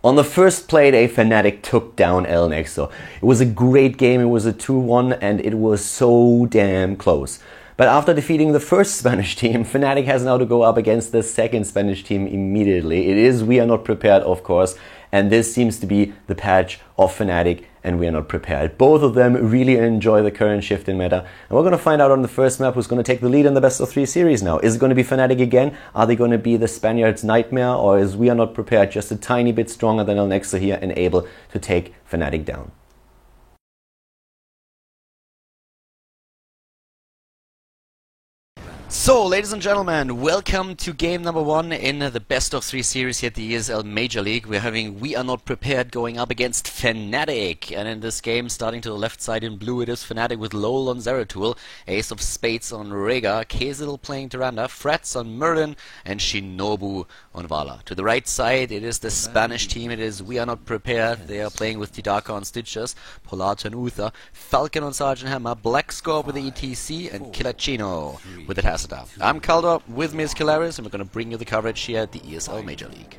On the first play, a Fnatic took down LNXO. It was a great game, it was a 2-1 and it was so damn close. But after defeating the first Spanish team, Fnatic has now to go up against the second Spanish team immediately. It is We Are Not Prepared, of course, and this seems to be the patch of Fnatic and We Are Not Prepared. Both of them really enjoy the current shift in meta, and we're going to find out on the first map who's going to take the lead in the best of 3 series now. Is it going to be Fnatic again? Are they going to be the Spaniards' nightmare, or is We Are Not Prepared just a tiny bit stronger than LNXO here and able to take Fnatic down? So, ladies and gentlemen, welcome to game number 1 in the best of 3 series here at the ESL Major League. We're having We Are Not Prepared going up against Fnatic. And in this game, starting to the left side in blue, it is Fnatic with Lowell on Zeratul, Ace of Spades on Rega, Kazil playing Tyrande, Frets on Muradin, and Shinobu on Vala. To the right side, it is the Spanish team. It is We Are Not Prepared. They are playing with Tidaka on Stitches, Polarto and Uther, Falcon on Sergeant Hammer, Black Scorp with the ETC, and Kilachino with the Tassadar. I'm Kaldor, with me is Kilaris, and we're going to bring you the coverage here at the ESL Major League.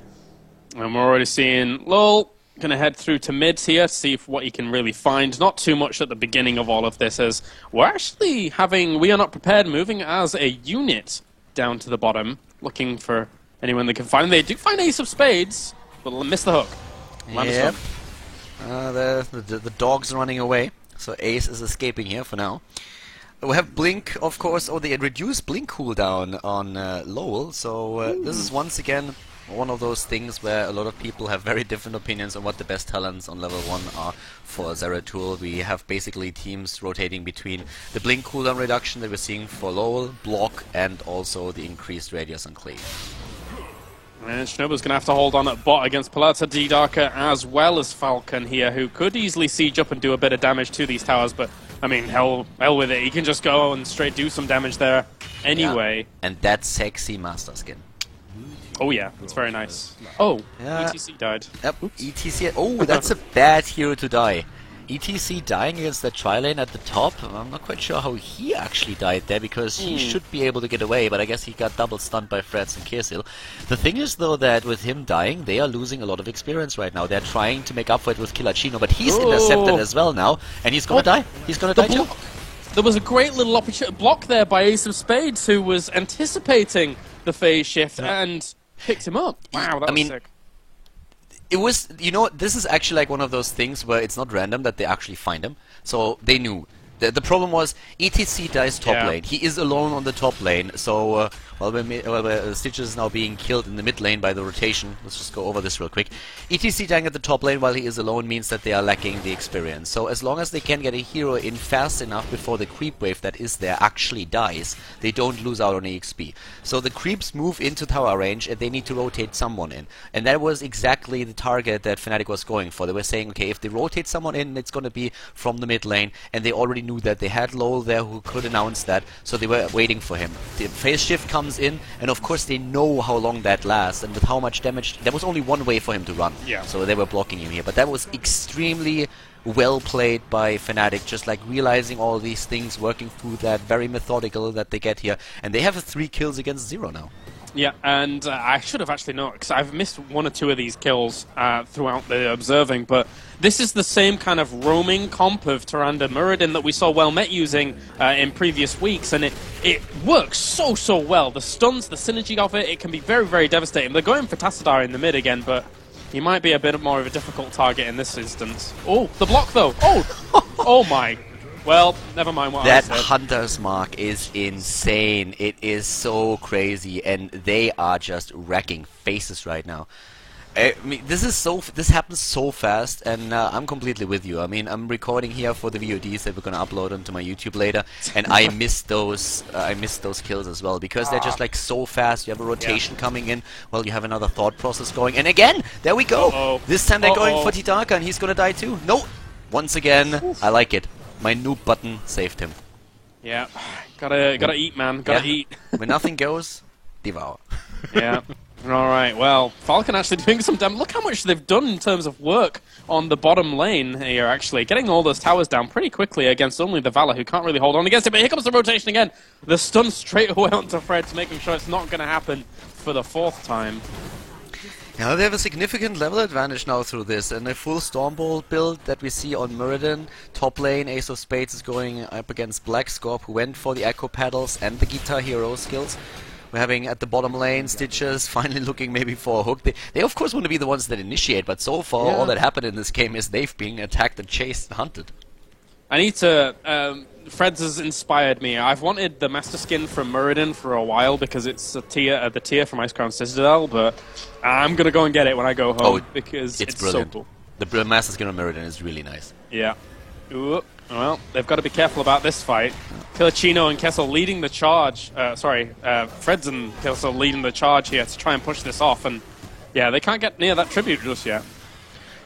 And we're already seeing Lowell going to head through to mids here to see what he can really find. Not too much at the beginning of all of this, as we're actually having We Are Not Prepared moving as a unit down to the bottom, looking for anyone they can find. They do find Ace of Spades, but miss the hook. Yep. The dog's running away, so Ace is escaping here for now. We have Blink, of course, they reduced Blink cooldown on Lowell, so this is once again one of those things where a lot of people have very different opinions on what the best talents on level 1 are for Zeratul. We have basically teams rotating between the Blink cooldown reduction that we're seeing for Lowell, Block, and also the increased radius on Cleave. And Shinobu's going to have to hold on at bot against Palazzo Tidaka as well as Falcon here, who could easily siege up and do a bit of damage to these towers, but I mean, hell with it. He can just go and straight do some damage there anyway. Yeah. And that sexy master skin. Oh yeah, it's very nice. Oh, yeah. ETC died. Yep, ETC. Oh, that's a bad hero to die. ETC dying against that tri-lane at the top. I'm not quite sure how he actually died there, because he should be able to get away, but I guess he got double stunned by Frets and Kazil. The thing is, though, that with him dying, they are losing a lot of experience right now. They're trying to make up for it with Kilachino, but he's intercepted as well now, and he's gonna die. He's gonna die too. There was a great little block there by Ace of Spades, who was anticipating the phase shift and picked him up. Wow, that was sick. It was, you know, this is actually like one of those things where it's not random that they actually find him. So they knew. The problem was ETC dies top lane. He is alone on the top lane. So while Stitches is now being killed in the mid lane by the rotation, let's just go over this real quick. ETC dying at the top lane while he is alone means that they are lacking the experience. So as long as they can get a hero in fast enough before the creep wave that is there actually dies, they don't lose out on EXP. So the creeps move into tower range and they need to rotate someone in. And that was exactly the target that Fnatic was going for. They were saying, okay, if they rotate someone in, it's going to be from the mid lane, and they already knew that they had Lowell there who could announce that, so they were waiting for him. The phase shift comes in, and of course they know how long that lasts and with how much damage. There was only one way for him to run, so they were blocking him here. But that was extremely well played by Fnatic, just like realizing all these things, working through that, very methodical that they get here. And they have 3 kills against 0 now. Yeah, and I should have actually known, because I've missed 1 or 2 of these kills throughout the observing, but this is the same kind of roaming comp of Tyrande Muradin that we saw Well-Met using in previous weeks, and it works so well. The stuns, the synergy of it can be very, very devastating. They're going for Tassadar in the mid again, but he might be a bit more of a difficult target in this instance. Oh, the block though! Oh! Oh my! Well, never mind what I said. That Hunter's Mark is insane. It is so crazy, and they are just wrecking faces right now. I mean, this happens so fast, and I'm completely with you. I mean, I'm recording here for the VODs that we're gonna upload onto my YouTube later, and I miss those. I miss those kills as well, because they're just like so fast. You have a rotation coming in, well, you have another thought process going, and again, there we go. This time they're going for Tidaka, and he's gonna die too. No, once again, I like it. My noob button saved him. Yeah, gotta eat, man. Gotta eat. When nothing goes, devour. Yeah. Alright, well, Falcon actually doing some damage. Look how much they've done in terms of work on the bottom lane here, actually. Getting all those towers down pretty quickly against only the Valor, who can't really hold on against it. But here comes the rotation again. The stun straight away onto Fred, making sure it's not going to happen for the 4th time. Yeah, they have a significant level advantage now through this, and a full Stormbolt build that we see on Muradin. Top lane, Ace of Spades is going up against Black Scorp, who went for the Echo Pedals and the Guitar Hero skills. We're having at the bottom lane Stitches finally looking maybe for a hook. They of course want to be the ones that initiate, but so far all that happened in this game is they've been attacked and chased and hunted. I need to... Freds has inspired me. I've wanted the Master Skin from Muradin for a while because it's the tier from Icecrown Citadel, but I'm going to go and get it when I go home because it's brilliant. so cool. The Master Skin on Muradin is really nice. Yeah. Ooh. Well, they've got to be careful about this fight. Pilachino and Kessel leading the charge. Freds and Kessel leading the charge here to try and push this off, and yeah, they can't get near that tribute just yet.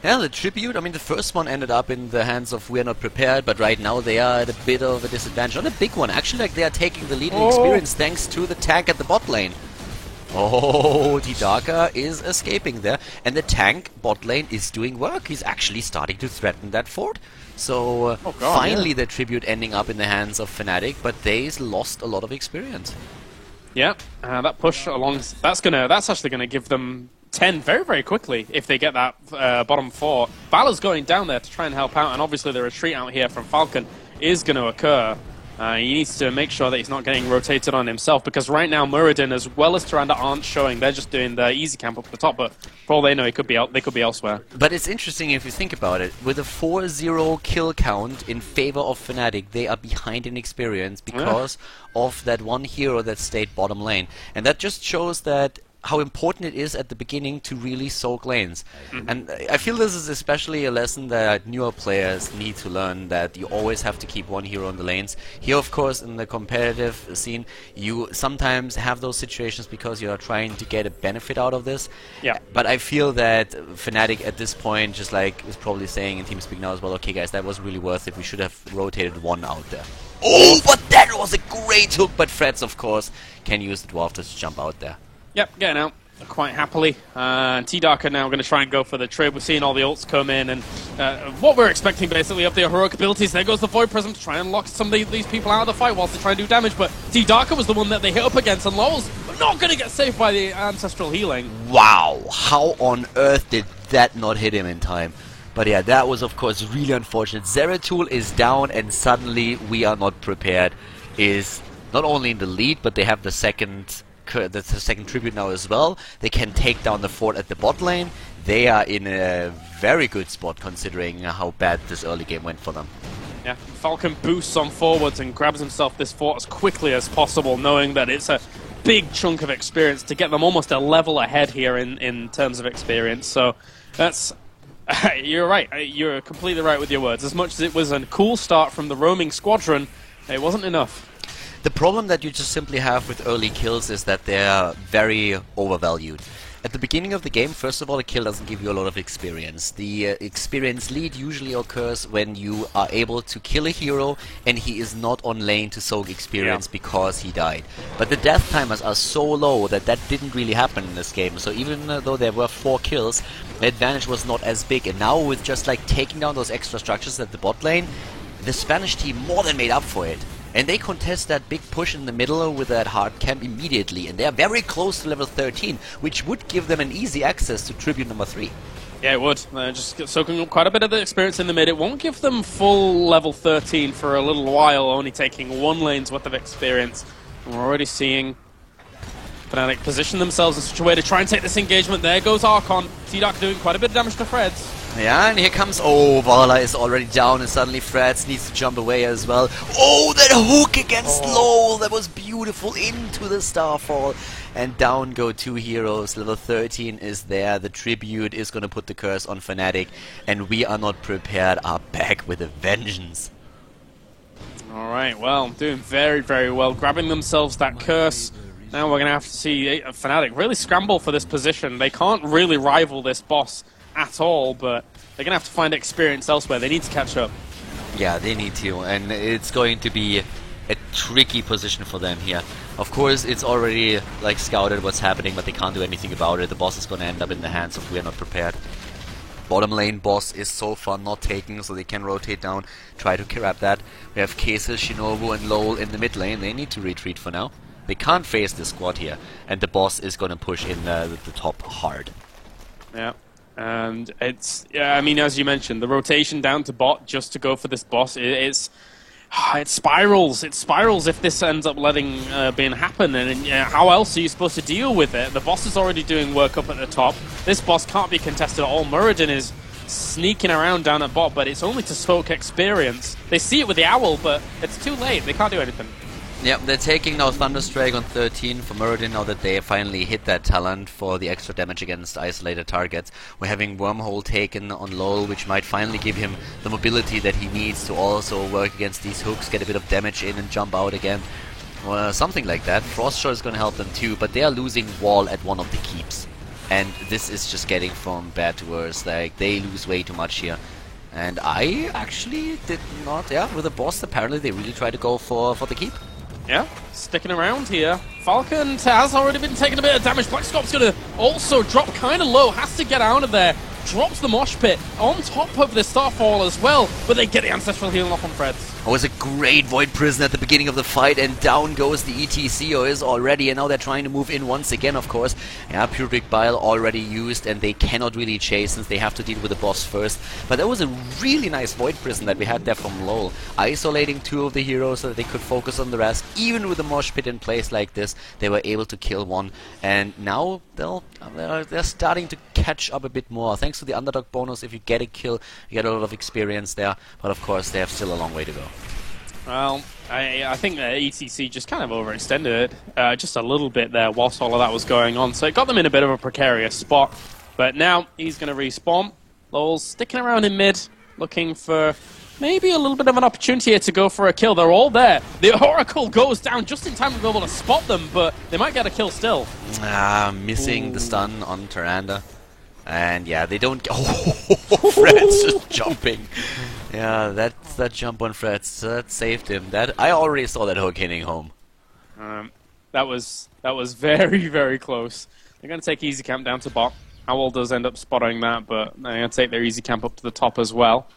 Yeah, the tribute, I mean, the first one ended up in the hands of We're Not Prepared, but right now they are at a bit of a disadvantage. Not a big one, actually, like they are taking the lead in experience thanks to the tank at the bot lane. Oh, Tidaka is escaping there, and the tank bot lane is doing work. He's actually starting to threaten that fort. So finally the tribute ending up in the hands of Fnatic, but they lost a lot of experience. Yeah, that push along, that's actually gonna give them 10 very, very quickly if they get that bottom 4. Balor's going down there to try and help out, and obviously the retreat out here from Falcon is going to occur. He needs to make sure that he's not getting rotated on himself, because right now Muradin as well as Tyrande aren't showing. They're just doing the easy camp up at the top, but for all they know, they could be elsewhere. But it's interesting if you think about it. With a 4-0 kill count in favor of Fnatic, they are behind in experience because of that one hero that stayed bottom lane. And that just shows that how important it is at the beginning to really soak lanes. And I feel this is especially a lesson that newer players need to learn, that you always have to keep one hero in the lanes. Here, of course, in the competitive scene, you sometimes have those situations because you are trying to get a benefit out of this. Yeah. But I feel that Fnatic at this point, just like is probably saying in TeamSpeak now as well, okay guys, that was really worth it. We should have rotated one out there. Oh, but that was a great hook, but Freds, of course, can use the Dwarf to jump out there. Yep, getting out quite happily. T-Dark are now going to try and go for the trip. We're seeing all the ults come in, and what we're expecting basically of the heroic abilities. There goes the Void Prism to try and lock some of these people out of the fight whilst they try and do damage, but T-Darker was the one that they hit up against, and Lowell's not going to get saved by the Ancestral Healing. Wow, how on earth did that not hit him in time? But yeah, that was of course really unfortunate. Zeratul is down, and suddenly We Are Not Prepared is not only in the lead, but they have the second tribute now as well. They can take down the fort at the bot lane. They are in a very good spot considering how bad this early game went for them. Yeah, Falcon boosts on forwards and grabs himself this fort as quickly as possible, knowing that it's a big chunk of experience to get them almost a level ahead here in terms of experience. So that's... you're right. You're completely right with your words. As much as it was a cool start from the roaming squadron, it wasn't enough. The problem that you just simply have with early kills is that they're very overvalued. At the beginning of the game, first of all, a kill doesn't give you a lot of experience. The experience lead usually occurs when you are able to kill a hero and he is not on lane to soak experience because he died. But the death timers are so low that that didn't really happen in this game. So even though there were 4 kills, the advantage was not as big. And now with just like taking down those extra structures at the bot lane, the Spanish team more than made up for it. And they contest that big push in the middle with that hard camp immediately. And they are very close to level 13, which would give them an easy access to Tribute number 3. Yeah, it would. Just soaking up quite a bit of the experience in the mid. It won't give them full level 13 for a little while, only taking 1 lane's worth of experience. And we're already seeing Fnatic position themselves in such a way to try and take this engagement. There goes Archon. T-Dark doing quite a bit of damage to Freds. Yeah, and here comes... Oh, Vala is already down, and suddenly Freds needs to jump away as well. Oh, that hook against Lowell! That was beautiful into the Starfall. And down go 2 heroes. Level 13 is there. The Tribute is going to put the curse on Fnatic. And We Are Not Prepared are back with a vengeance. Alright, well, doing very, very well. Grabbing themselves that curse. Now we're going to have to see Fnatic really scramble for this position. They can't really rival this boss at all, but they're going to have to find experience elsewhere. They need to catch up. Yeah, they need to, and it's going to be a tricky position for them here. Of course, it's already like scouted what's happening, but they can't do anything about it. The boss is going to end up in the hands of We Are Not Prepared. Bottom lane boss is so far not taken, so they can rotate down, try to grab that. We have Kessel, Shinobu, and Lowell in the mid lane. They need to retreat for now. They can't face this squad here, and the boss is going to push in the top hard. Yeah. And it's, I mean, as you mentioned, the rotation down to bot just to go for this boss, it spirals. It spirals if this ends up letting being happen. And how else are you supposed to deal with it? The boss is already doing work up at the top. This boss can't be contested at all. Muradin is sneaking around down at bot, but it's only to soak experience. They see it with the owl, but it's too late. They can't do anything. Yep, they're taking now Thunderstrike on 13 for Muradin now that they finally hit that talent for the extra damage against isolated targets. We're having Wormhole taken on Lol, which might finally give him the mobility that he needs to also work against these hooks, get a bit of damage in and jump out again. Something like that. Frostshore is going to help them too, but they are losing Wall at one of the keeps. And this is just getting from bad to worse. Like, they lose way too much here. And I actually did not, with the boss, apparently they really try to go for the keep. Yeah, sticking around here. Falcon has already been taking a bit of damage. Blackscop's going to also drop kind of low. Has to get out of there. Drops the mosh pit on top of the Starfall as well. But they get the Ancestral Healing off on Freds. Oh, it was a great Void Prison at the beginning of the fight, and down goes the ETCOs already, and now they're trying to move in once again, of course. Yeah, Puric Bile already used, and they cannot really chase since they have to deal with the boss first. But that was a really nice Void Prison that we had there from Lol, isolating two of the heroes so that they could focus on the rest. Even with the mosh pit in place like this, they were able to kill one, and now they're starting to catch up a bit more. Thanks to the underdog bonus, if you get a kill, you get a lot of experience there, but of course they have still a long way to go. Well, I think ETC just kind of overextended it just a little bit there whilst all of that was going on, so it got them in a bit of a precarious spot. But now he's going to respawn. Lol's sticking around in mid, looking for maybe a little bit of an opportunity here to go for a kill. They're all there. The Oracle goes down just in time to be able to spot them, but they might get a kill still. Missing the stun on Tyrande. And yeah, they don't... Oh, Fred's just jumping. Yeah, that jump on Freds, that saved him. I already saw that hook hitting home. That was very, very close. They're going to take Easy Camp down to bot. Owl does end up spotting that, but they're going to take their Easy Camp up to the top as well.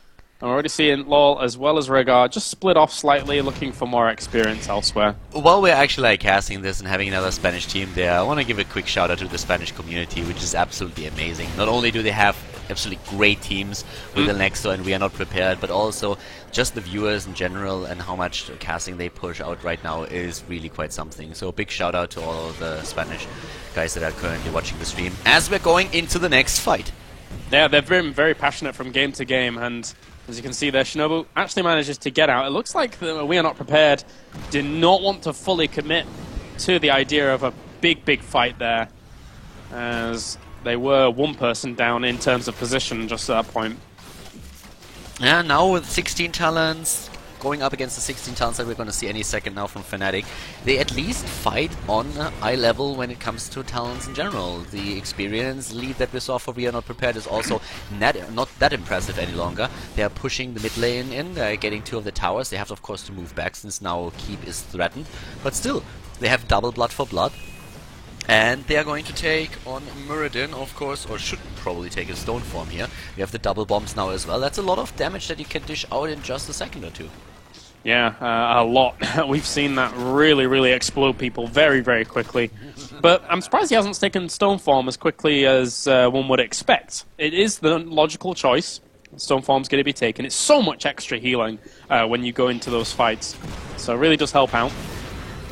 I'm already seeing Lol as well as Rehgar just split off slightly, looking for more experience elsewhere. While we're actually casting this and having another Spanish team there, I want to give a quick shout out to the Spanish community, which is absolutely amazing. Not only do they have absolutely great teams with the Nexo and We Are Not Prepared, but also just the viewers in general and how much casting they push out right now is really quite something. So a big shout out to all of the Spanish guys that are currently watching the stream as we're going into the next fight. Yeah, they've been very passionate from game to game, and as you can see there, Shinobu actually manages to get out. It looks like We Are Not Prepared did not want to fully commit to the idea of a big, big fight there, as they were one person down in terms of position just at that point. Yeah, now with 16 talents, going up against the 16 talents that we're going to see any second now from Fnatic, they at least fight on eye level when it comes to talents in general. The experience lead that we saw for We Are Not Prepared is also not that impressive any longer. They are pushing the mid lane in, they're getting two of the towers. They have, of course, to move back since now Keep is threatened. But still, they have double blood for blood. And they are going to take on Muradin, of course, or should probably take a stone form here. We have the double bombs now as well. That's a lot of damage that you can dish out in just a second or two. Yeah, a lot. We've seen that really, really explode people very, very quickly. But I'm surprised he hasn't taken stone form as quickly as one would expect. It is the logical choice. Stone form's going to be taken. It's so much extra healing when you go into those fights. So it really does help out.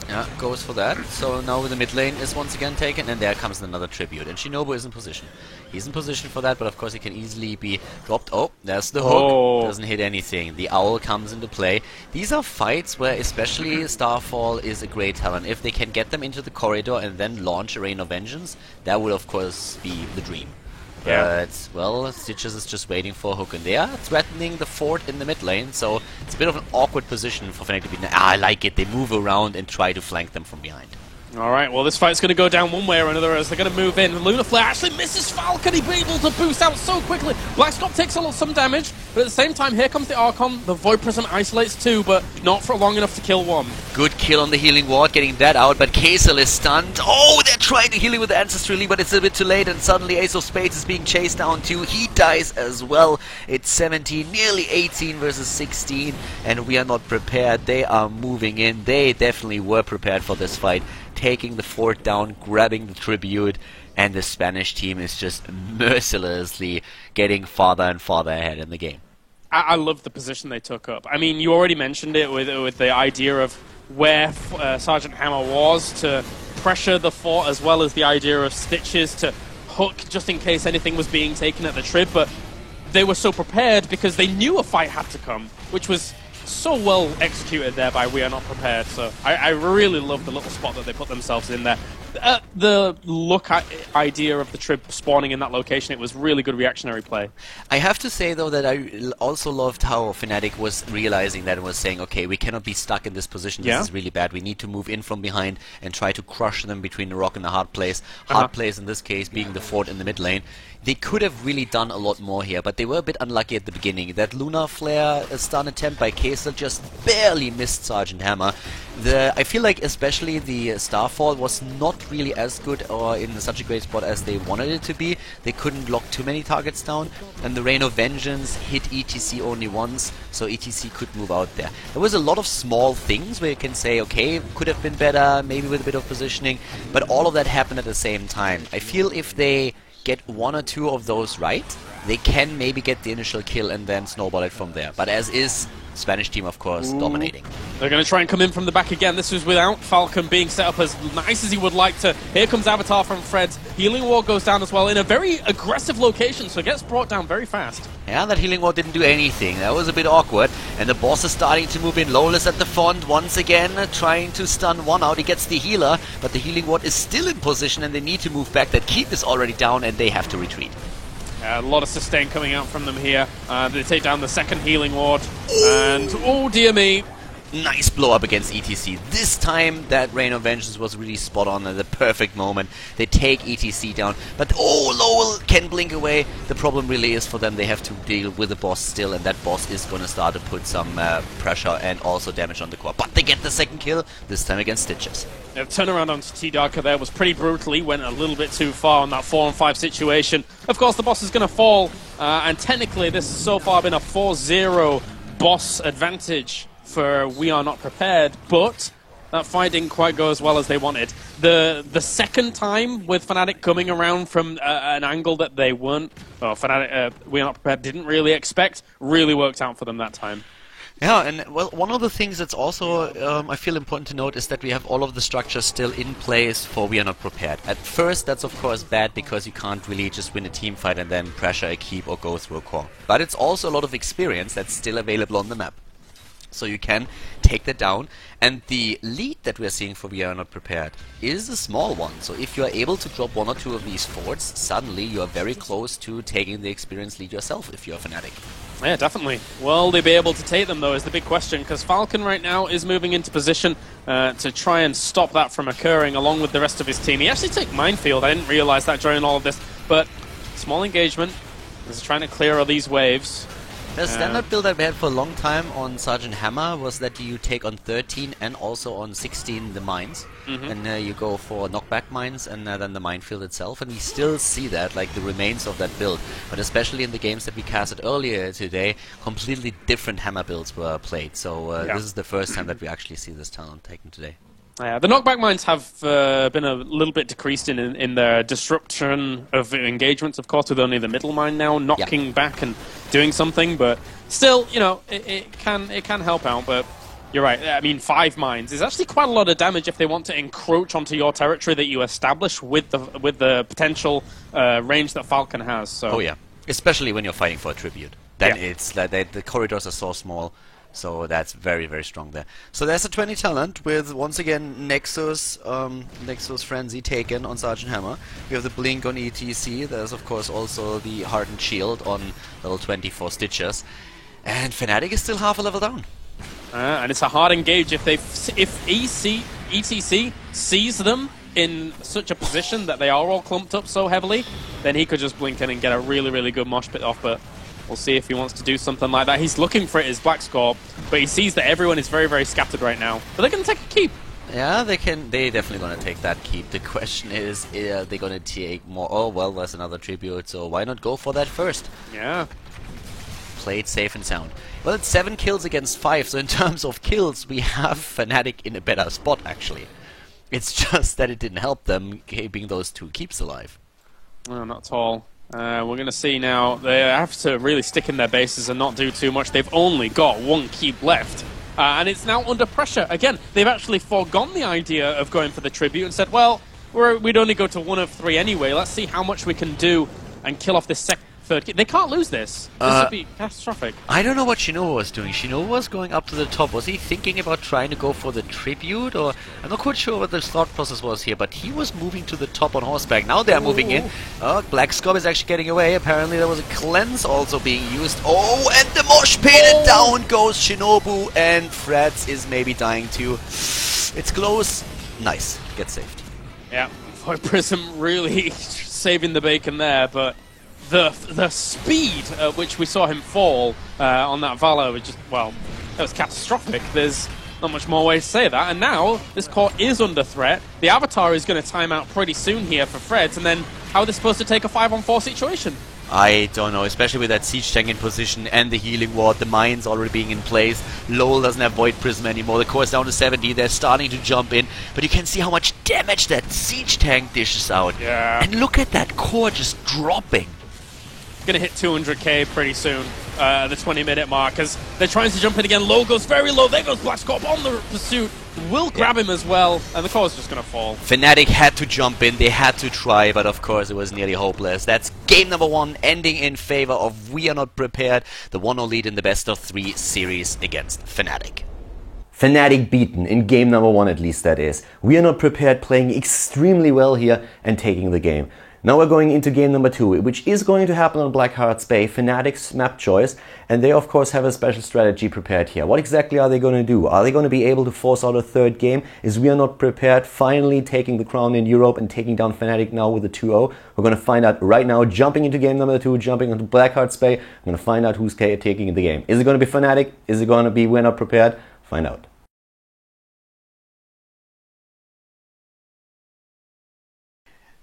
Yeah, goes for that. So now the mid lane is once again taken, and there comes another tribute. And Shinobu is in position. He's in position for that, but of course he can easily be dropped. Oh, there's the hook. Doesn't hit anything. The owl comes into play. These are fights where especially Starfall is a great talent. If they can get them into the corridor and then launch a Rain of Vengeance, that would of course be the dream. Yeah. But, well, Stitches is just waiting for a hook, and they are threatening the fort in the mid lane, so it's a bit of an awkward position for Fnatic to be. I like it. They move around and try to flank them from behind. Alright, well this fight's going to go down one way or another as they're going to move in. Lunar Flare actually misses Falcon. He'd be able to boost out so quickly. Blackscop takes some damage, but at the same time, here comes the Archon. The Void Prism isolates two, but not for long enough to kill one. Good kill on the healing ward, getting that out, but Kaysel is stunned. Oh, they're trying to heal him with Ancestry, but it's a bit too late, and suddenly Ace of Spades is being chased down too. He dies as well. It's 17, nearly 18 versus 16, and We Are Not Prepared. They are moving in. They definitely were prepared for this fight. Taking the fort down, grabbing the tribute, and the Spanish team is just mercilessly getting farther and farther ahead in the game. I love the position they took up. I mean, you already mentioned it with the idea of where Sergeant Hammer was to pressure the fort, as well as the idea of Stitches to hook just in case anything was being taken at the trib, but they were so prepared because they knew a fight had to come, which was so well executed there by We Are Not Prepared. So I really love the little spot that they put themselves in there. The idea of the trib spawning in that location, it was really good reactionary play. I have to say, though, that I also loved how Fnatic was realizing that and was saying, okay, we cannot be stuck in this position. This is really bad. We need to move in from behind and try to crush them between the rock and the hard place. Hard place in this case being the fort in the mid lane. They could have really done a lot more here, but they were a bit unlucky at the beginning. That Lunar Flare stun attempt by Kai'Sa just barely missed Sergeant Hammer. I feel like especially the Starfall was not really as good or in such a great spot as they wanted it to be. They couldn't lock too many targets down, and the Rain of Vengeance hit ETC only once, so ETC could move out there. There was a lot of small things where you can say, okay, could have been better, maybe with a bit of positioning, but all of that happened at the same time. I feel if they get one or two of those right, they can maybe get the initial kill and then snowball it from there. But as is, Spanish team, of course, dominating. They're going to try and come in from the back again. This was without Falcon being set up as nice as he would like to. Here comes Avatar from Fred. Healing Ward goes down as well in a very aggressive location, so it gets brought down very fast. Yeah, that Healing Ward didn't do anything. That was a bit awkward. And the boss is starting to move in. Lawless at the front once again, trying to stun one out. He gets the healer, but the Healing Ward is still in position and they need to move back. That keep is already down and they have to retreat. A lot of sustain coming out from them here. They take down the second Healing Ward. And, oh dear me. Nice blow up against ETC. This time that Rain of Vengeance was really spot on at the perfect moment. They take ETC down. But Lowell can blink away. The problem really is for them, they have to deal with the boss still, and that boss is going to start to put some pressure and also damage on the core. But they get the second kill, this time against Stitches. The turnaround onto T-Darker there was pretty brutal. He went a little bit too far on that 4-on-5 situation. Of course, the boss is going to fall, and technically this has so far been a 4-0 boss advantage for We Are Not Prepared, but that fight didn't quite go as well as they wanted. The second time with Fnatic coming around from an angle that they weren't, well, Fnatic, We Are Not Prepared didn't really expect, really worked out for them that time. Yeah, and well, one of the things that's also, I feel important to note is that we have all of the structures still in place for We Are Not Prepared. At first, that's of course bad because you can't really just win a team fight and then pressure a keep or go through a core. But it's also a lot of experience that's still available on the map. So you can take that down, and the lead that we're seeing for We Are Not Prepared is a small one. So if you are able to drop one or two of these forts, suddenly you are very close to taking the experience lead yourself if you're a Fnatic. Yeah, definitely. Will they be able to take them, though, is the big question, because Falcon right now is moving into position to try and stop that from occurring along with the rest of his team. He actually took Minefield. I didn't realize that during all of this, but small engagement. He's trying to clear all these waves. The standard build that we had for a long time on Sergeant Hammer was that you take on 13 and also on 16 the mines. And you go for knockback mines and then the minefield itself. And we still see that, like the remains of that build. But especially in the games that we casted earlier today, completely different Hammer builds were played. So this is the first time that we actually see this talent taken today. Yeah, the knockback mines have been a little bit decreased in their disruption of engagements, of course, with only the middle mine now knocking back and doing something. But still, you know, it can help out. But you're right. I mean, 5 mines is actually quite a lot of damage if they want to encroach onto your territory that you establish with the potential range that Falcon has. So. Oh yeah, especially when you're fighting for a tribute. Then it's like the corridors are so small. So that's very, very strong there. So there's a 20 talent with, once again, Nexus Frenzy taken on Sergeant Hammer. We have the Blink on ETC. There's, of course, also the Hardened Shield on level 24 Stitches. And Fnatic is still half a level down. And it's a hard engage if ETC sees them in such a position that they are all clumped up so heavily, then he could just blink in and get a really, really good mosh pit off. But we'll see if he wants to do something like that. He's looking for it as Black Scorp, but he sees that everyone is very, very scattered right now. But they're going to take a keep. Yeah, they can. They definitely going to take that keep. The question is, are they going to take more? Oh, well, there's another tribute, so why not go for that first? Yeah. Play it safe and sound. Well, it's 7 kills against 5, so in terms of kills, we have Fnatic in a better spot, actually. It's just that it didn't help them keeping those 2 keeps alive. No, not at all. We're going to see now. They have to really stick in their bases and not do too much. They've only got one keep left. And it's now under pressure. Again, they've actually foregone the idea of going for the tribute and said, well, we'd only go to 1 of 3 anyway. Let's see how much we can do and kill off this third keep. They can't lose this. This would be catastrophic. I don't know what Shinobu was doing. Shinobu was going up to the top. Was he thinking about trying to go for the tribute? Or I'm not quite sure what the thought process was here, but he was moving to the top on horseback. Now they're moving in. Oh, Black Scorp is actually getting away. Apparently there was a cleanse also being used. Oh, and the mosh pit, and down goes Shinobu, and Freds is maybe dying too. It's close. Nice. Get saved. Yeah, Void Prism really saving the bacon there, but the speed at which we saw him fall on that Valor was just, well, that was catastrophic. There's not much more way to say that. And now this core is under threat. The Avatar is going to time out pretty soon here for Freds, and then how are they supposed to take a 5-on-4 situation? I don't know, especially with that Siege Tank in position and the Healing Ward, the mines already being in place. Lowell doesn't have Void Prism anymore, the core is down to 70, they're starting to jump in, but you can see how much damage that Siege Tank dishes out. Yeah. And look at that core just dropping. Going to hit 200k pretty soon, the 20-minute mark, because they're trying to jump in again. Low goes very low, there goes Black Scorp on the pursuit. Will grab him as well, and the core is just going to fall. Fnatic had to jump in, they had to try, but of course it was nearly hopeless. That's game number 1, ending in favor of We Are Not Prepared, the 1-0 lead in the best of 3 series against Fnatic. Fnatic beaten, in game number 1 at least that is. We Are Not Prepared playing extremely well here and taking the game. Now we're going into game number 2, which is going to happen on Blackheart's Bay, Fnatic's map choice, and they of course have a special strategy prepared here. What exactly are they going to do? Are they going to be able to force out a third game? Is We Are Not Prepared finally taking the crown in Europe and taking down Fnatic now with a 2-0? We're going to find out right now, jumping into game number 2, jumping into Blackheart's Bay. I'm going to find out who's taking the game. Is it going to be Fnatic? Is it going to be We Are Not Prepared? Find out.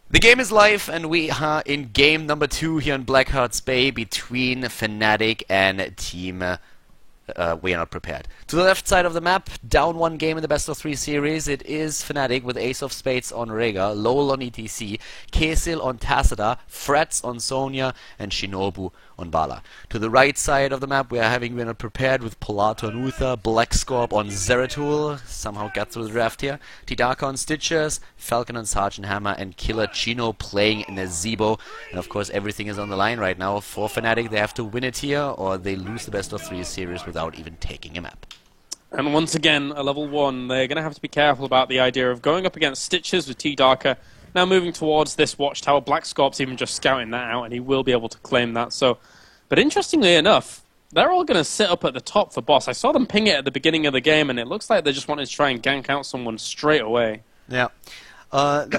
The game is live, and we are in game number 2 here in Blackheart's Bay between Fnatic and Team We Are Not Prepared. To the left side of the map, down 1 game in the best of 3 series, it is Fnatic with Ace of Spades on Rega, Lowell on ETC, Kesil on Tassadar, Freds on Sonya, and Shinobu on Bala. To the right side of the map, we are having We Are Not Prepared with Polato on Uther, Black Scorp on Zeratul, somehow got through the draft here, Tidaka on Stitches, Falcon on Sergeant Hammer, and Killer Chino playing in a Zebo. And of course, everything is on the line right now. For Fnatic, they have to win it here, or they lose the best of 3 series without even taking a map. And once again, a level 1, they're going to have to be careful about the idea of going up against Stitches with Tidaka. Now moving towards this watchtower, Black Scorp's even just scouting that out, and he will be able to claim that. So, but interestingly enough, they're all going to sit up at the top for boss. I saw them ping it at the beginning of the game, and it looks like they just wanted to try and gank out someone straight away. Yeah.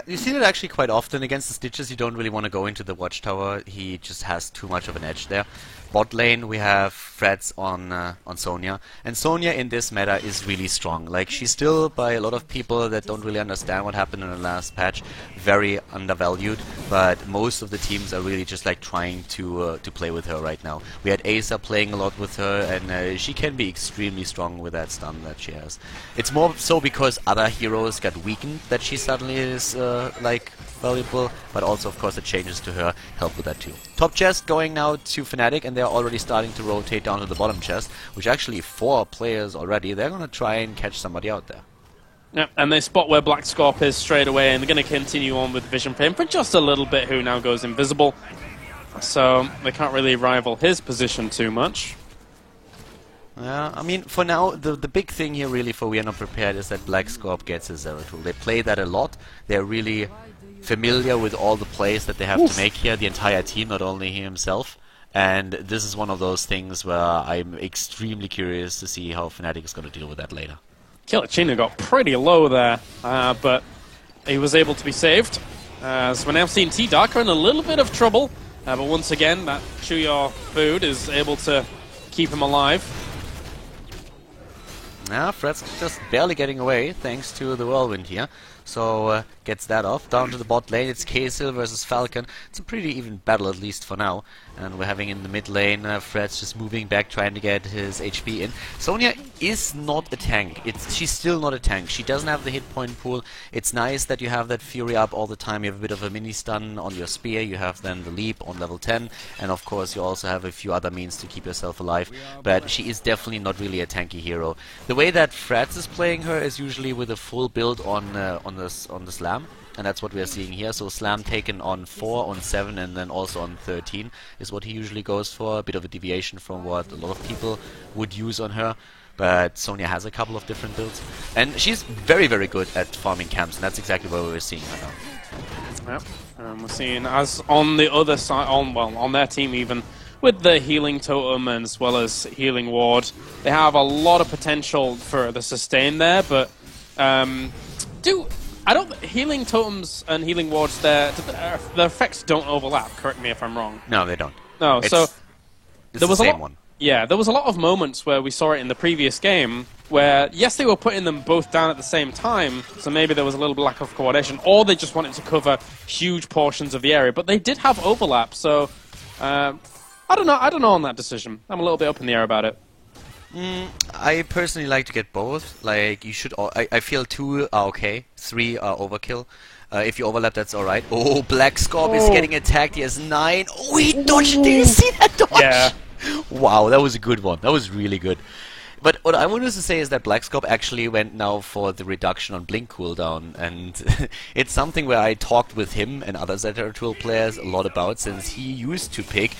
You see that actually quite often against the Stitches. You don't really want to go into the watchtower. He just has too much of an edge there. Bot lane, we have Freds on Sonya, and Sonya in this meta is really strong. Like, she's still, by a lot of people that don't really understand what happened in the last patch, very undervalued. But most of the teams are really just like trying to play with her right now. We had Acer playing a lot with her, and she can be extremely strong with that stun that she has. It's more so because other heroes got weakened that she suddenly is like valuable, but also of course the changes to her help with that too. Top chest going now to Fnatic, and they're already starting to rotate down to the bottom chest, which actually 4 players already. They're gonna try and catch somebody out there. Yeah, and they spot where Black Scorp is straight away, and they're going to continue on with Vision Pain for just a little bit, who now goes invisible. So they can't really rival his position too much. Yeah, I mean, for now, the big thing here really for We Are Not Prepared is that Black Scorp gets his Zeratul. They play that a lot. They're really familiar with all the plays that they have to make here, the entire team, not only he himself. And this is one of those things where I'm extremely curious to see how Fnatic is going to deal with that later. Killer Chino got pretty low there, but he was able to be saved. So we're now seeing Tidaka in a little bit of trouble, but once again, that Chew Your Food is able to keep him alive. Yeah, Fred's just barely getting away thanks to the Whirlwind here. So gets that off. Down to the bot lane, it's Kaysil versus Falcon. It's a pretty even battle, at least for now. And we're having in the mid lane, Fred's just moving back, trying to get his HP in. Sonya is not a tank. She's still not a tank. She doesn't have the hit point pool. It's nice that you have that Fury up all the time. You have a bit of a mini stun on your spear. You have then the leap on level 10. And of course you also have a few other means to keep yourself alive. But she is definitely not really a tanky hero. The way that Freds is playing her is usually with a full build on the Slam. And that's what we are seeing here. So Slam taken on 4, on 7, and then also on 13 is what he usually goes for. A bit of a deviation from what a lot of people would use on her. But Sonya has a couple of different builds. And she's very, very good at farming camps, and that's exactly what we're seeing right now. Yep. We're seeing, as on the other side, on their team even, with the healing totem as well as healing ward, they have a lot of potential for the sustain there, but healing totems and healing wards there, the effects don't overlap, correct me if I'm wrong. No, they don't. No, it's, so there was the same one. Yeah, there was a lot of moments where we saw it in the previous game where, yes, they were putting them both down at the same time, so maybe there was a little lack of coordination, or they just wanted to cover huge portions of the area, but they did have overlap, so I don't know on that decision. I'm a little bit up in the air about it. I personally like to get both. Like, you should. I feel 2 are okay, 3 are overkill. If you overlap, that's alright. Oh, Black Scorp is getting attacked. He has 9. Oh, he dodged. Did you see that dodge? Yeah. Wow, that was a good one. That was really good. But what I wanted to say is that Black Scorp actually went now for the reduction on blink cooldown, and it's something where I talked with him and other Zeratul players a lot about, since he used to pick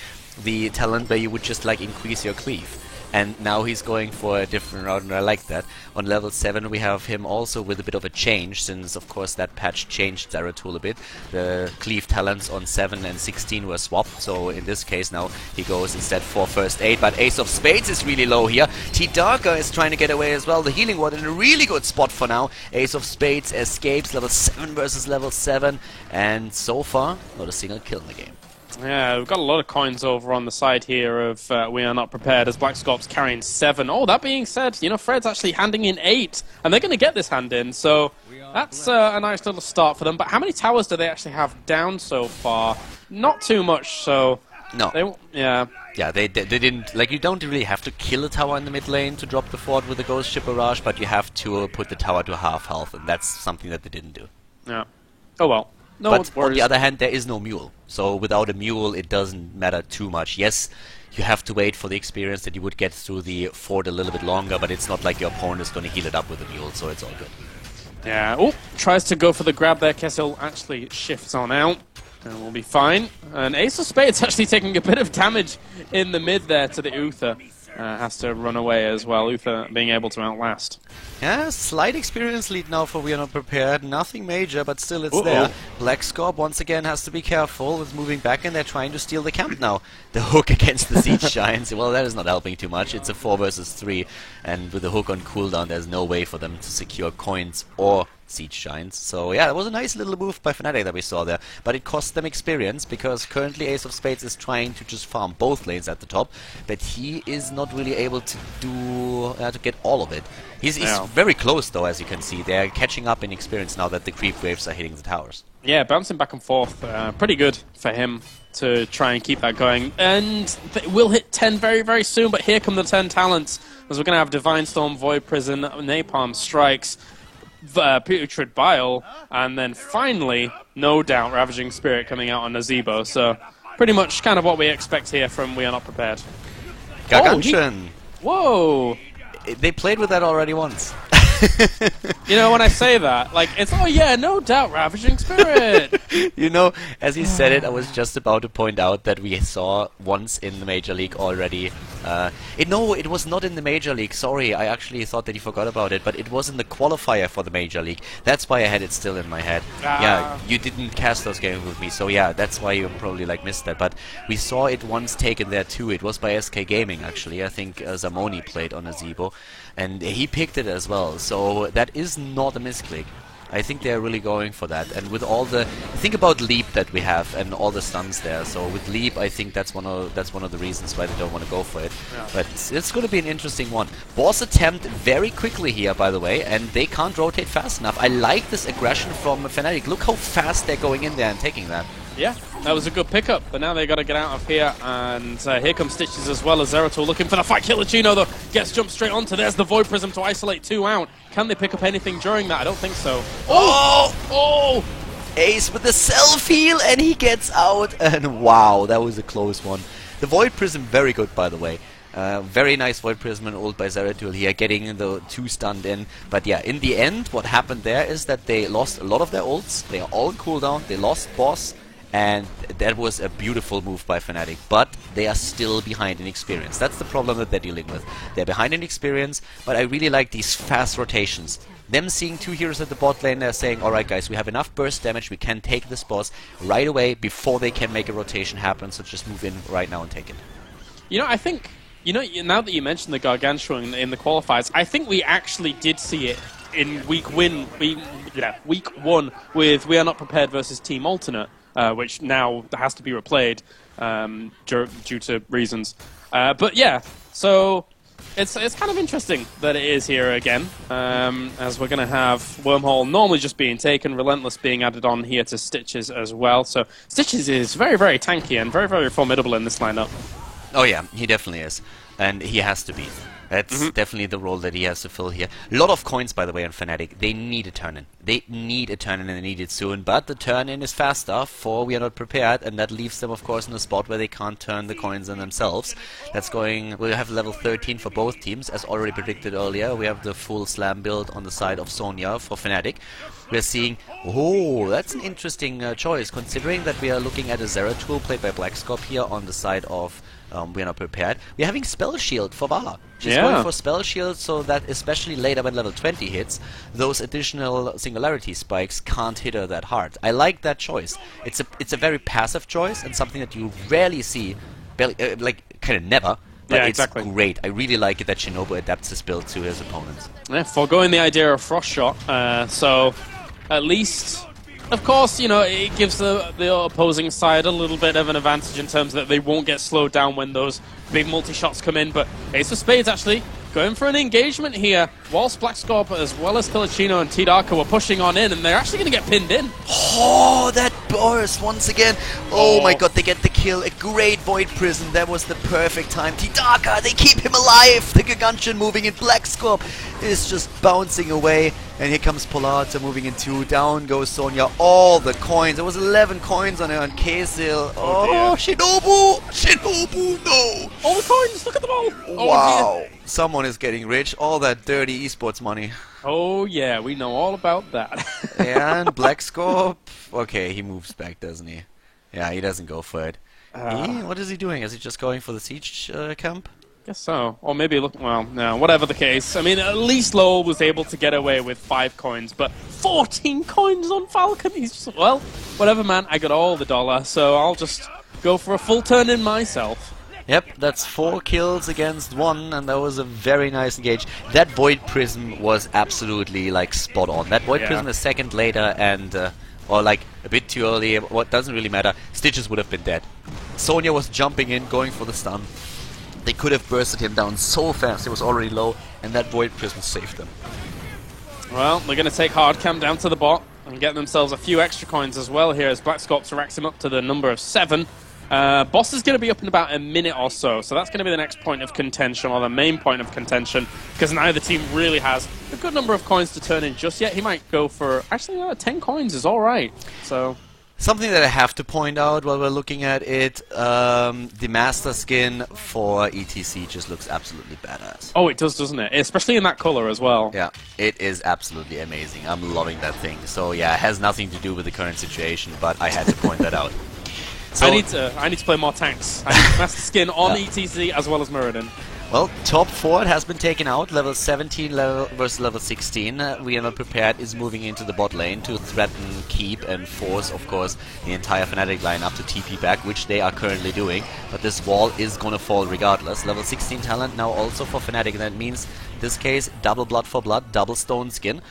the talent where you would just like increase your cleave. And now he's going for a different route, and I like that. On level 7 we have him also with a bit of a change, since of course that patch changed Zeratul a bit. The cleave talents on 7 and 16 were swapped, so in this case now he goes instead for first aid, but Ace of Spades is really low here. T-Darker is trying to get away as well. The healing ward in a really good spot for now. Ace of Spades escapes, level 7 versus level 7, and so far not a single kill in the game. Yeah, we've got a lot of coins over on the side here of We Are Not Prepared, as Black Scorp's carrying 7. Oh, that being said, you know, Fred's actually handing in 8, and they're going to get this hand in, so that's a nice little start for them. But how many towers do they actually have down so far? Not too much, so... No. Yeah, they didn't... Like, you don't really have to kill a tower in the mid lane to drop the fort with the Ghost Ship Barrage, but you have to put the tower to half health, and that's something that they didn't do. Yeah. Oh well. No but worries. On the other hand, there is no mule. So without a mule, it doesn't matter too much. Yes, you have to wait for the experience that you would get through the fort a little bit longer, but it's not like your opponent is going to heal it up with a mule, so it's all good. Yeah. Oh, tries to go for the grab there. Kessel actually shifts on out, and we'll be fine. And Ace of Spades actually taking a bit of damage in the mid there to the Uther. Has to run away as well, Uther being able to outlast. Yeah, slight experience lead now for We Are Not Prepared. Nothing major, but still it's there. Black Scorp once again has to be careful with moving back, and they're trying to steal the camp now. The hook against the Siege Giants, well, that is not helping too much. It's a 4 versus 3, and with the hook on cooldown, there's no way for them to secure coins or Siege Giants. So yeah, it was a nice little move by Fnatic that we saw there, but it cost them experience, because currently Ace of Spades is trying to just farm both lanes at the top, but he is not really able to do to get all of it. He's very close though, as you can see. They're catching up in experience now that the creep waves are hitting the towers. Yeah, bouncing back and forth, pretty good for him to try and keep that going. And we'll hit 10 very, very soon, but here come the 10 talents, as we're going to have Divine Storm, Void Prison, Napalm Strikes, Putrid Bile, and then finally, no doubt, Ravaging Spirit coming out on Nazeebo. So pretty much kind of what we expect here from We Are Not Prepared. Gargantuan! Whoa! They played with that already once. You know, when I say that, like, it's, oh yeah, no doubt, Ravaging Spirit! You know, as he said it, I was just about to point out that we saw once in the Major League already. No, it was not in the Major League, sorry, I actually thought that he forgot about it, but it was in the qualifier for the Major League. That's why I had it still in my head. Yeah, you didn't cast those games with me, so yeah, that's why you probably like missed that. But we saw it once taken there too. It was by SK Gaming, actually. I think Zamoni played on Nazeebo, and he picked it as well, so that is not a misclick. I think they're really going for that. And with all the... Think about Leap that we have and all the stuns there. So with Leap, I think that's one of the reasons why they don't want to go for it. Yeah. But it's going to be an interesting one. Boss attempt very quickly here, by the way, and they can't rotate fast enough. I like this aggression from Fnatic. Look how fast they're going in there and taking that. Yeah, that was a good pickup, but now they got to get out of here, and here comes Stitches as well as Zeratul looking for the fight. Killuccino, though, gets jumped straight onto. There's the Void Prism to isolate 2 out. Can they pick up anything during that? I don't think so. Oh! Ace with the self-heal, and he gets out, and wow, that was a close one. The Void Prism, very good, by the way. Very nice Void Prism and ult by Zeratul here, getting the 2 stunned in. But yeah, in the end, what happened there is that they lost a lot of their ults. They are all in cooldown. They lost Boss. And that was a beautiful move by Fnatic, but they are still behind in experience. That's the problem that they're dealing with. They're behind in experience, but I really like these fast rotations. Them seeing 2 heroes at the bot lane, they're saying, alright guys, we have enough burst damage, we can take this boss right away before they can make a rotation happen, so just move in right now and take it. You know, I think, now that you mentioned the Gargantuan in the qualifiers, I think we actually did see it in week 1 with We Are Not Prepared versus Team Alternate. Which now has to be replayed due to reasons. But yeah, so it's kind of interesting that it is here again, as we're going to have Wormhole normally just being taken, Relentless being added on here to Stitches as well. So Stitches is very, very tanky and very, very formidable in this lineup. Oh yeah, he definitely is. And he has to be. That's definitely the role that he has to fill here. A lot of coins, by the way, on Fnatic. They need a turn-in. They need a turn-in and they need it soon. But the turn-in is faster for We Are Not Prepared, and that leaves them, of course, in a spot where they can't turn the coins in themselves. That's going... We'll have level 13 for both teams, as already predicted earlier. We have the full slam build on the side of Sonya for Fnatic. We're seeing... Oh, that's an interesting choice, considering that we are looking at a Zeratul played by Blackscorp here on the side of... We Are Not Prepared. We're having Spell Shield for Valla. She's going for Spell Shield so that especially later when level 20 hits, those additional Singularity spikes can't hit her that hard. I like that choice. It's a very passive choice and something that you rarely see, like kind of never. But it's great. I really like it that Shinobu adapts his build to his opponents. Yeah, foregoing the idea of Frost Shot, so at least... Of course, it gives the opposing side a little bit of an advantage in terms that they won't get slowed down when those big multi-shots come in, but Ace of Spades actually going for an engagement here, whilst Blackscorp as well as Killuccino and T-Darker were pushing on in, and they're actually going to get pinned in. Oh, that burst once again. Oh my god, they get the kill. A great Void Prism. That was the perfect time. T-Darker, they keep him alive. The Gargantuan moving in. Blackscorp is just bouncing away. And here comes Pollarta moving in 2. Down goes Sonya. All the coins. There was 11 coins on her on Kaysil. Oh, Shinobu! Shinobu, no! All the coins! Look at them all! Wow. Someone is getting rich. All that dirty esports money. Oh, yeah. We know all about that. And Blackscorp... Okay, he moves back, doesn't he? Yeah, he doesn't go for it. What is he doing? Is he just going for the siege camp? Guess so. Or maybe look, well, no, whatever the case. I mean, at least Lowell was able to get away with 5 coins, but 14 coins on Falcon. He's just, well, whatever, man. I got all the dollar, so I'll just go for a full turn in myself. Yep, that's 4 kills against 1, and that was a very nice engage. That Void Prism was absolutely, like, spot on. That Void Prism a second later, and, or, like, a bit too early, what doesn't really matter. Stitches would have been dead. Sonya was jumping in, going for the stun. They could have bursted him down so fast, he was already low, and that Void Prism saved them. Well, they're going to take Hardcam down to the bot and get themselves a few extra coins as well here as Blackscorp racks him up to the number of 7. Boss is going to be up in about a minute or so that's going to be the next point of contention, or the main point of contention, because neither team really has a good number of coins to turn in just yet. He might go for... Actually, 10 coins is alright, so... Something that I have to point out while we're looking at it, the master skin for ETC just looks absolutely badass. Oh, it does, doesn't it? Especially in that color as well. Yeah, it is absolutely amazing. I'm loving that thing. So yeah, it has nothing to do with the current situation, but I had to point that out. So I need to play more tanks. I need master skin on ETC as well as Muradin. Well, top 4 has been taken out. Level 17 versus level 16. We Are Not Prepared is moving into the bot lane to threaten, keep, and force, of course, the entire Fnatic line up to TP back, which they are currently doing. But this wall is going to fall regardless. Level 16 talent now also for Fnatic. That means, in this case, double blood for blood, double stone skin.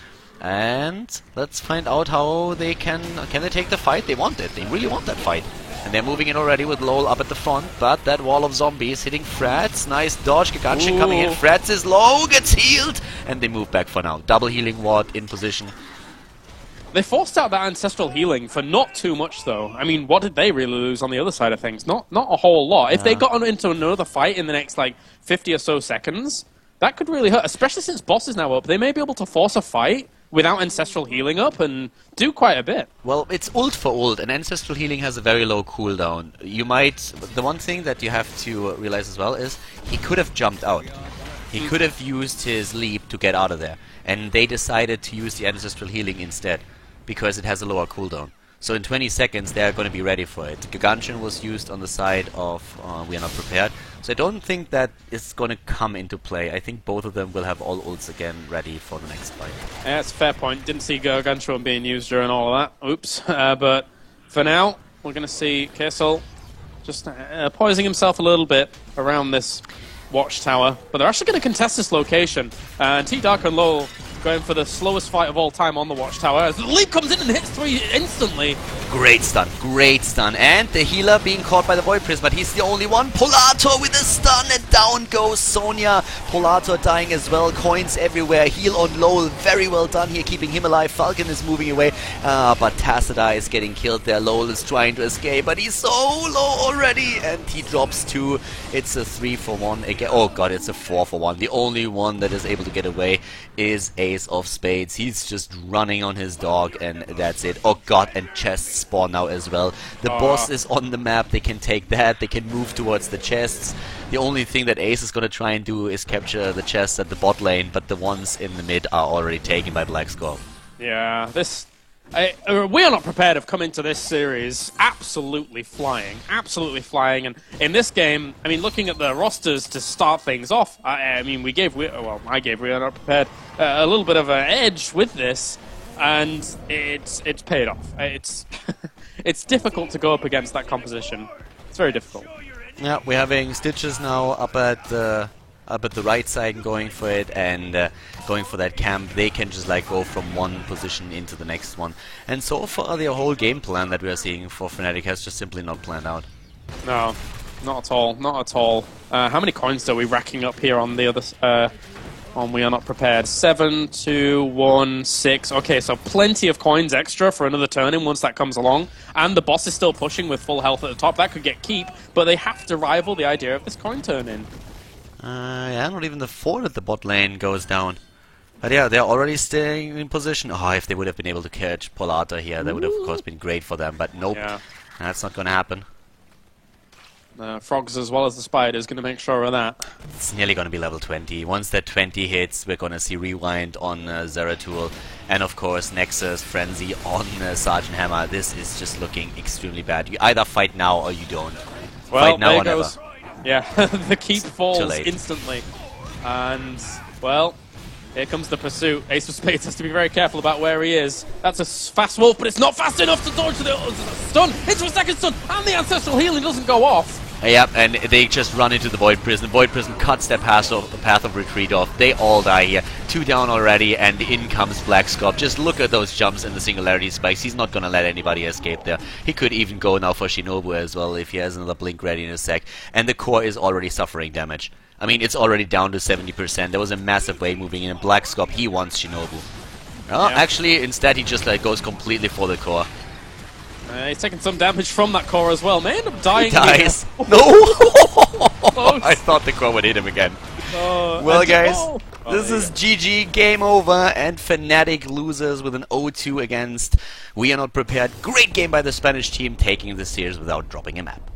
And let's find out how they can they take the fight? They want it. They really want that fight. And they're moving in already with Lowell up at the front, but that wall of zombies hitting Frats. Nice dodge. Gigantian coming in. Frats is low, gets healed, and they move back for now. Double healing ward in position. They forced out that ancestral healing for not too much, though. I mean, what did they really lose on the other side of things? Not a whole lot. If they got into another fight in the next, like, 50 or so seconds, that could really hurt, especially since boss is now up. They may be able to force a fight without ancestral healing up and do quite a bit. Well, it's ult for ult, and ancestral healing has a very low cooldown. You might... The one thing that you have to realize as well is he could have jumped out. He could have used his leap to get out of there. And they decided to use the ancestral healing instead, because it has a lower cooldown. So in 20 seconds they're going to be ready for it. Gigantian was used on the side of We Are Not Prepared. So I don't think that it's going to come into play. I think both of them will have all ults again ready for the next fight. Yeah, that's a fair point. Didn't see Gargantuan being used during all of that. Oops. But for now, we're going to see Kessel just poising himself a little bit around this watchtower. But they're actually going to contest this location. And T-Dark and Lowell going for the slowest fight of all time on the watchtower. As the leap comes in and hits 3 instantly. Great stun, great stun. And the healer being caught by the Void Prism, but he's the only one. Polator with a stun, and down goes Sonya. Polator dying as well, coins everywhere. Heal on Lowell, very well done here, keeping him alive. Falcon is moving away, but Tassadar is getting killed there. Lowell is trying to escape, but he's so low already, and he drops 2. It's a 3-for-1 again. Oh god, it's a 4-for-1. The only one that is able to get away is Ace of Spades. He's just running on his dog, and that's it. Oh god, and chests spawn now as well. The boss is on the map. They can take that. They can move towards the chests. The only thing that Ace is going to try and do is capture the chests at the bot lane, but the ones in the mid are already taken by Black Skull. Yeah, We Are Not Prepared have come into this series absolutely flying. Absolutely flying. And in this game, I mean, looking at the rosters to start things off, I mean, I gave We Are Not Prepared a little bit of an edge with this, and it's paid off. It's difficult to go up against that composition. It's very difficult. Yeah, we're having Stitches now up at the right side and going for it, and going for that camp. They can just like go from one position into the next one. And so far, the whole game plan that we are seeing for Fnatic has just simply not planned out. No, not at all. Not at all. How many coins are we racking up here on the other? On We Are Not Prepared. 7, 2, 1, 6. Okay, so plenty of coins extra for another turn-in once that comes along. And the boss is still pushing with full health at the top. That could get keep, but they have to rival the idea of this coin turn-in. Yeah, not even the fort at the bot lane goes down. But yeah, they're already staying in position. Oh, if they would have been able to catch Polator here, that would have, of course, been great for them. But nope, that's not going to happen. Frogs as well as the Spiders going to make sure of that. It's nearly going to be level 20. Once that 20 hits, we're going to see Rewind on Zeratul. And of course, Nexus, Frenzy on Sergeant Hammer. This is just looking extremely bad. You either fight now or you don't. Well, fight now there or never. goes. Yeah, the keep falls instantly. And, well, here comes the pursuit. Ace of Spades has to be very careful about where he is. That's a fast wolf, but it's not fast enough to dodge the stun. Into a second stun, and the ancestral healing doesn't go off. Yep, and they just run into the Void Prison. Void Prison cuts their path of retreat off. They all die here. 2 down already, and in comes Black Scop. Just look at those jumps and the singularity spikes. He's not going to let anybody escape there. He could even go now for Shinobu as well if he has another blink ready in a sec. And the core is already suffering damage. I mean, it's already down to 70%. There was a massive wave moving in, and Black Scop, he wants Shinobu. Well, actually, insteed, he just goes completely for the core. He's taking some damage from that core as well. May end up dying. He dies. No! I thought the core would hit him again. Well, guys, this is GG, game over, and Fnatic loses with an 0-2 against We Are Not Prepared. Great game by the Spanish team, taking the series without dropping a map.